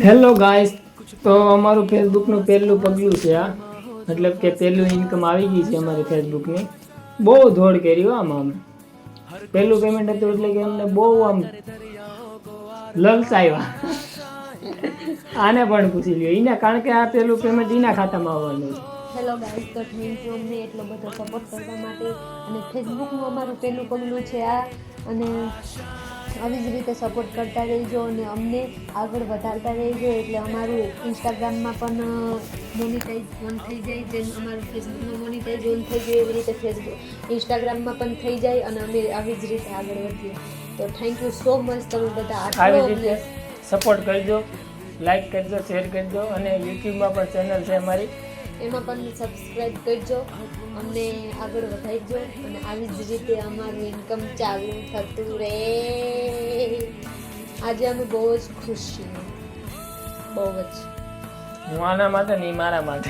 Hello guys, તો અમારું ફેસબુકનું પહેલું પગલું છે આ, મતલબ કે પહેલું ઇન્કમ આવી ગઈ છે અમારી ફેસબુકની. બહુ દોડ કરી આમાં અમે. પહેલું પેમેન્ટ હતું એટલે કે અમને બહુ આમ લલચાવ્યા. આને પણ પૂછી લ્યો એને, કારણ કે આ પહેલું પેમેન્ટ એના ખાતામાં આવવાનું છે. હેલો ગાઈસ, તો થેન્ક યુ અમને એટલો બધો સપોર્ટ કરવા માટે. અને ફેસબુકનું અમારું પહેલું પગલું છે આ, અને આવી જ રીતે સપોર્ટ કરતા રહેજો અને અમને આગળ વધારતા રહેજો. એટલે અમારું ઇન્સ્ટાગ્રામમાં પણ મોનિટાઈઝ ઓન થઈ જાય, જેમ અમારું ફેસબુકમાં મોનિટાઈઝ ઓન થઈ જાય એવી રીતે ફેસબુક ઇન્સ્ટાગ્રામમાં પણ થઈ જાય અને અમે આવી જ રીતે આગળ વધીએ. તો થેન્ક યુ સો મચ, તમે બધા આવી આટલો રીતે સપોર્ટ કરજો, લાઈક કરજો, શેર કરજો, અને યુટ્યુબમાં પણ ચેનલ છે અમારી, એમાં પણ સબસ્ક્રાઈબ કરજો, અમને આગળ વધારજો અને આવી જ રીતે અમારું ઇન્કમ ચાલુ થતું રહે. આજે અમે બહુ જ ખુશ છીએ, બહુ જ. હું આના માટે નહીં, મારા માટે.